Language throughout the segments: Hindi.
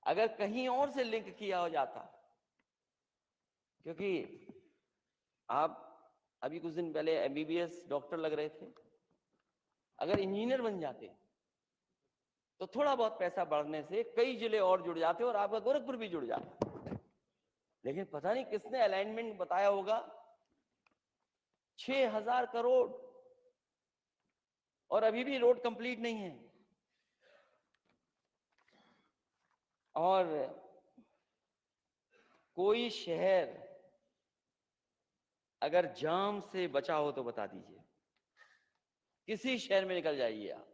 अगर कहीं और से लिंक किया हो जाता, क्योंकि आप अभी कुछ दिन पहले एमबीबीएस डॉक्टर लग रहे थे, अगर इंजीनियर बन जाते तो थोड़ा बहुत पैसा बढ़ने से कई जिले और जुड़ जाते और आपका गोरखपुर भी जुड़ जाता। लेकिन पता नहीं किसने अलाइनमेंट बताया होगा, 6,000 करोड़ और अभी भी रोड कंप्लीट नहीं है। और कोई शहर अगर जाम से बचा हो तो बता दीजिए, किसी शहर में निकल जाइए आप,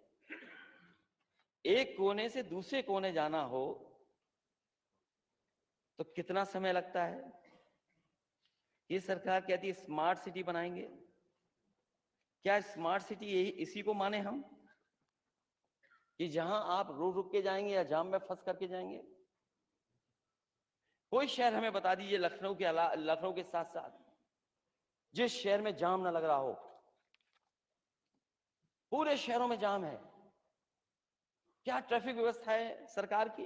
एक कोने से दूसरे कोने जाना हो तो कितना समय लगता है। ये सरकार कहती है स्मार्ट सिटी बनाएंगे, क्या स्मार्ट सिटी यही इसी को माने हम, कि जहां आप रुक रुक के जाएंगे या जाम में फंस करके जाएंगे। कोई शहर हमें बता दीजिए लखनऊ के साथ साथ जिस शहर में जाम ना लग रहा हो। पूरे शहरों में जाम है। क्या ट्रैफिक व्यवस्था है सरकार की?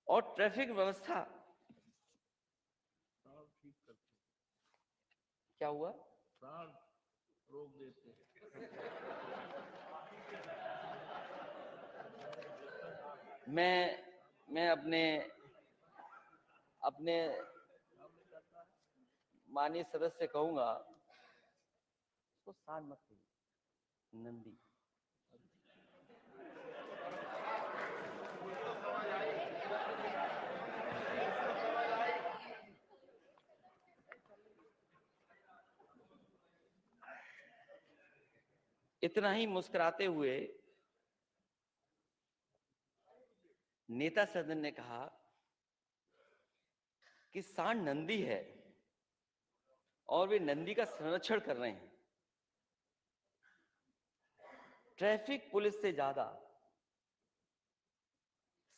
और ट्रैफिक व्यवस्था क्या हुआ? रोक देते मैं अपने माननीय सदस्य से कहूंगा उसको सांड मत कहिए, नंदी। इतना ही मुस्कुराते हुए नेता सदन ने कहा कि सांड नंदी है और वे नंदी का संरक्षण कर रहे हैं। ट्रैफिक पुलिस से ज्यादा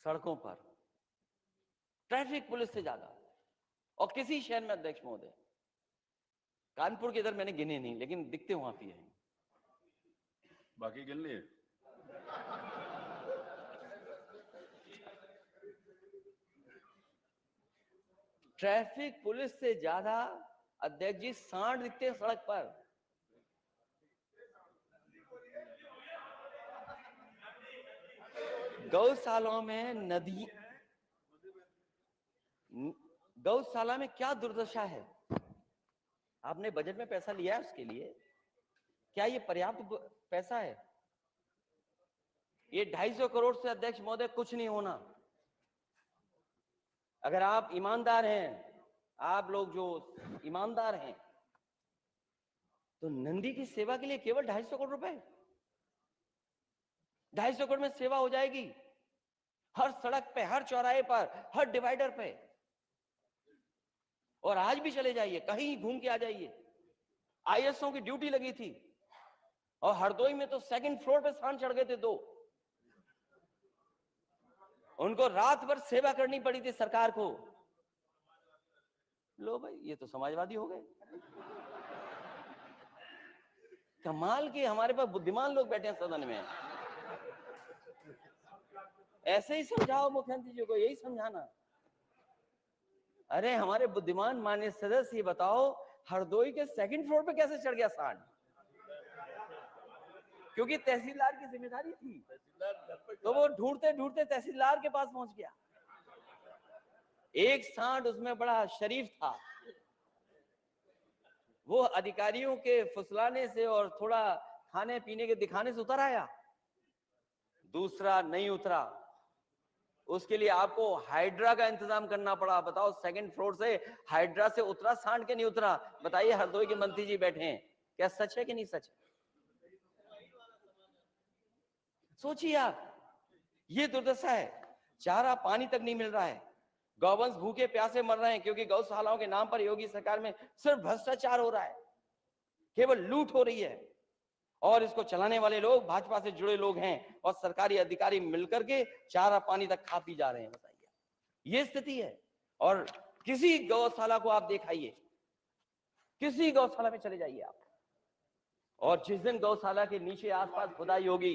सड़कों पर ट्रैफिक पुलिस से ज्यादा और किसी शहर में, अध्यक्ष महोदय, कानपुर के इधर मैंने गिने नहीं लेकिन दिखते वहां भी हैं, बाकी गिन लिए। ट्रैफिक पुलिस से ज्यादा अध्यक्ष जी सांड दिखते हैं सड़क पर। गौशालाओं में नदी, गौशाला में क्या दुर्दशा है? आपने बजट में पैसा लिया है उसके लिए? क्या ये पर्याप्त पैसा है? ये 250 करोड़ से, अध्यक्ष महोदय, कुछ नहीं होना। अगर आप ईमानदार हैं, आप लोग जो ईमानदार हैं, तो नंदी की सेवा के लिए केवल 250 करोड़ रुपए, 250 करोड़ में सेवा हो जाएगी। हर सड़क पे, हर चौराहे पर, हर डिवाइडर पे। और आज भी चले जाइए, कहीं घूम के आ जाइए। आईएसओ की ड्यूटी लगी थी और हरदोई में तो सेकंड फ्लोर पे सांड चढ़ गए थे 2। उनको रात भर सेवा करनी पड़ी थी सरकार को। लो भाई, ये तो समाजवादी हो गए। कमाल के हमारे पास बुद्धिमान लोग बैठे हैं सदन में। ऐसे ही समझाओ मुख्यमंत्री जी को, यही समझाना। अरे हमारे बुद्धिमान माननीय सदस्य, ये बताओ हरदोई के सेकंड फ्लोर पे कैसे चढ़ गया सांड? क्योंकि तहसीलदार की जिम्मेदारी थी, तो वो ढूंढते ढूंढते तहसीलदार के पास पहुंच गया। एक सांड उसमें बड़ा शरीफ था, वो अधिकारियों के फुसलाने से और थोड़ा खाने पीने के दिखाने से उतर आया। दूसरा नहीं उतरा, उसके लिए आपको हाइड्रा का इंतजाम करना पड़ा। बताओ, सेकंड फ्लोर से हाइड्रा से उतरा सांड के नहीं उतरा? बताइए, हरदोई के मंत्री जी बैठे हैं, क्या सच है कि नहीं सच है? सोचिए आप, ये दुर्दशा है। चारा पानी तक नहीं मिल रहा है, गौवंश भूखे प्यासे मर रहे हैं क्योंकि गौशालाओं के नाम पर योगी सरकार में सिर्फ भ्रष्टाचार हो रहा है, केवल लूट हो रही है। और इसको चलाने वाले लोग भाजपा से जुड़े लोग हैं और सरकारी अधिकारी मिलकर के चारा पानी तक खा पी जा रहे हैं। बताइए, ये स्थिति है। और किसी गौशाला को आप दिखाइए, किसी गौशाला में चले जाइए आप, और जिस दिन गौशाला के नीचे आसपास खुदाई होगी,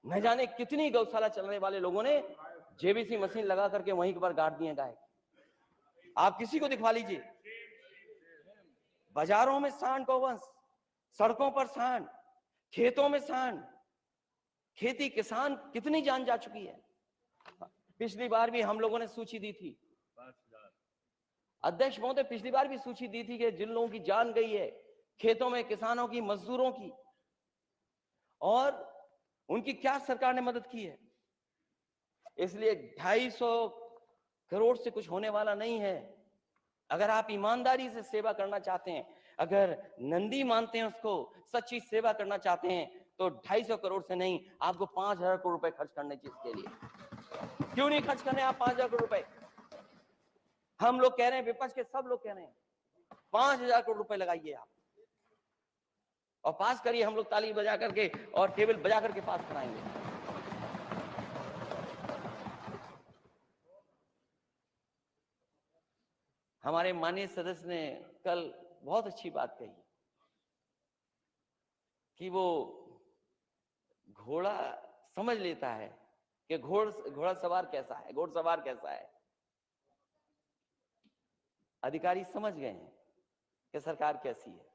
न जाने कितनी गौशाला चलने वाले लोगों ने जेबीसी मशीन लगा करके वहीं पर गाड़ दिए गाय। आप किसी को दिखवा लीजिए, बाजारों में सांड गौवंश, सड़कों पर सांड, खेतों में सांड, खेती किसान कितनी जान जा चुकी है। पिछली बार भी हम लोगों ने सूची दी थी, अध्यक्ष महोदय, पिछली बार भी सूची दी थी कि जिन लोगों की जान गई है खेतों में, किसानों की, मजदूरों की, और उनकी क्या सरकार ने मदद की है। इसलिए 250 करोड़ से कुछ होने वाला नहीं है। अगर आप ईमानदारी से सेवा करना चाहते हैं, अगर नंदी मानते हैं उसको, सच्ची सेवा करना चाहते हैं, तो 250 करोड़ से नहीं, आपको 5000 करोड़ रुपए खर्च करने चाहिए इसके लिए। क्यों नहीं खर्च करने आप 5000 करोड़ रुपए? हम लोग कह रहे हैं, विपक्ष के सब लोग कह रहे हैं 5000 करोड़ रुपए लगाइए आप और पास करिए। हम लोग ताली बजा करके और टेबल बजा करके पास कराएंगे। हमारे माननीय सदस्य ने कल बहुत अच्छी बात कही कि वो घोड़ा समझ लेता है कि घोड़ा सवार कैसा है, घोड़सवार कैसा है। अधिकारी समझ गए हैं कि सरकार कैसी है।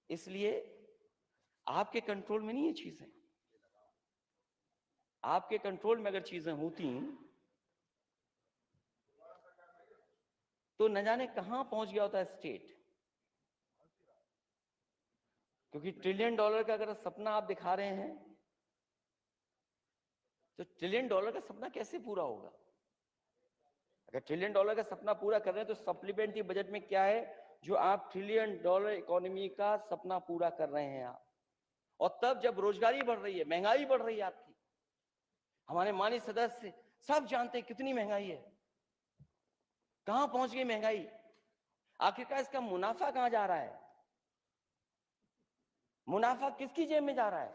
इसलिए आपके कंट्रोल में नहीं ये चीजें। आपके कंट्रोल में अगर चीजें होती तो न जाने कहां पहुंच गया होता स्टेट। क्योंकि $1 ट्रिलियन का अगर सपना आप दिखा रहे हैं, तो $1 ट्रिलियन का सपना कैसे पूरा होगा? अगर $1 ट्रिलियन का सपना पूरा कर रहे हैं, तो सप्लीमेंट्री बजट में क्या है जो आप $1 ट्रिलियन इकोनॉमी का सपना पूरा कर रहे हैं आप? और तब जब रोजगारी बढ़ रही है, महंगाई बढ़ रही है आपकी। हमारे माननीय सदस्य सब जानते हैं कितनी महंगाई है, कहां पहुंच गई महंगाई। आखिरकार इसका मुनाफा कहां जा रहा है? मुनाफा किसकी जेब में जा रहा है?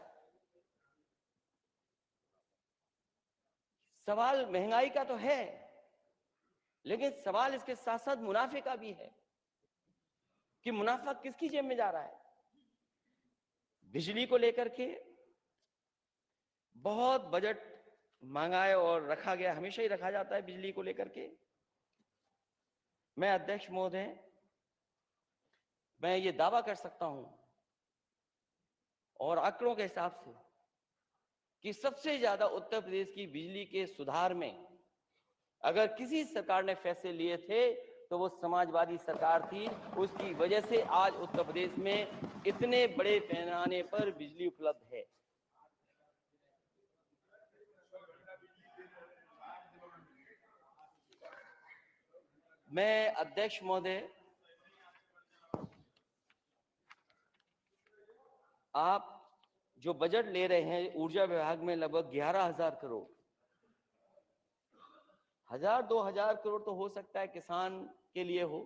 सवाल महंगाई का तो है, लेकिन सवाल इसके साथ साथ मुनाफे का भी है कि मुनाफा किसकी जेब में जा रहा है। बिजली को लेकर के बहुत बजट मांगा है और रखा गया, हमेशा ही रखा जाता है बिजली को लेकर के। मैं अध्यक्ष महोदय, मैं ये दावा कर सकता हूं और आंकड़ों के हिसाब से कि सबसे ज्यादा उत्तर प्रदेश की बिजली के सुधार में अगर किसी सरकार ने फैसले लिए थे तो वो समाजवादी सरकार थी। उसकी वजह से आज उत्तर प्रदेश में इतने बड़े पैमाने पर बिजली उपलब्ध है। मैं अध्यक्ष महोदय, आप जो बजट ले रहे हैं ऊर्जा विभाग में लगभग 11,000 करोड़, 1,000-2,000 करोड़ तो हो सकता है किसान के लिए हो,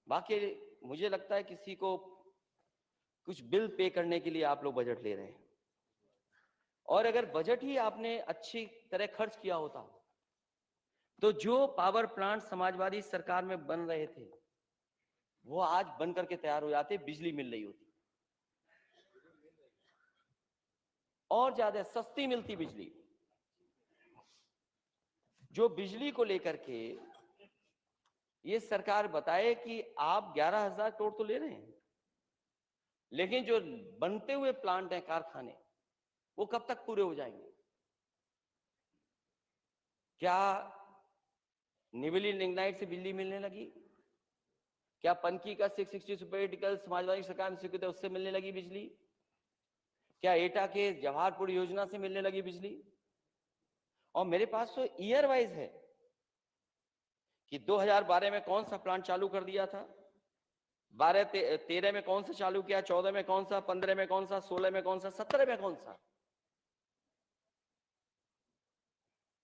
बाकी मुझे लगता है किसी को कुछ बिल पे करने के लिए आप लोग बजट ले रहे हैं। और अगर बजट ही आपने अच्छी तरह खर्च किया होता तो जो पावर प्लांट समाजवादी सरकार में बन रहे थे वो आज बन करके तैयार हो जाते, बिजली मिल रही होती और ज्यादा सस्ती मिलती बिजली। जो बिजली को लेकर के ये सरकार बताए कि आप 11,000 करोड़ तो ले रहे हैं, लेकिन जो बनते हुए प्लांट हैं, कारखाने, वो कब तक पूरे हो जाएंगे? क्या निवली लिग्नाइट से बिजली मिलने लगी? क्या पनकी का 660 सुपर समाजवादी सरकार ने स्वीकृत है उससे मिलने लगी बिजली? क्या एटा के जवाहरपुर योजना से मिलने लगी बिजली? और मेरे पास तो ईयर वाइज है कि 2012 में कौन सा प्लांट चालू कर दिया था, 13 में कौन सा चालू किया, 14 में कौन सा, 15 में कौन सा, 16 में कौन सा, 17 में कौन सा।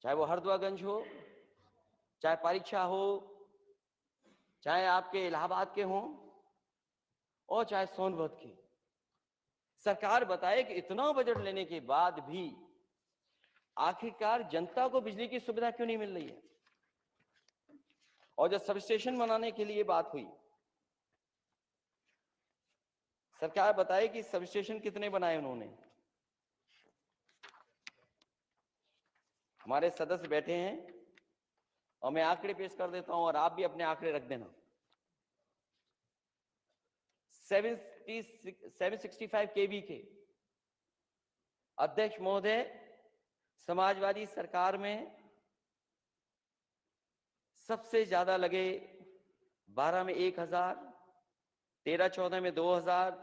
चाहे वो हरदुआगंज हो, चाहे परीक्षा हो, चाहे आपके इलाहाबाद के हों, और चाहे सोनभद्र के। सरकार बताए कि इतना बजट लेने के बाद भी आखिरकार जनता को बिजली की सुविधा क्यों नहीं मिल रही है। और जब सब स्टेशन बनाने के लिए बात हुई सरकार बताए कि सब स्टेशन कितने बनाए उन्होंने। हमारे सदस्य बैठे हैं और मैं आंकड़े पेश कर देता हूं और आप भी अपने आंकड़े रख देना। 765 केवी के अध्यक्ष महोदय समाजवादी सरकार में सबसे ज्यादा लगे। 12 में 1000, 13-14 में 2000,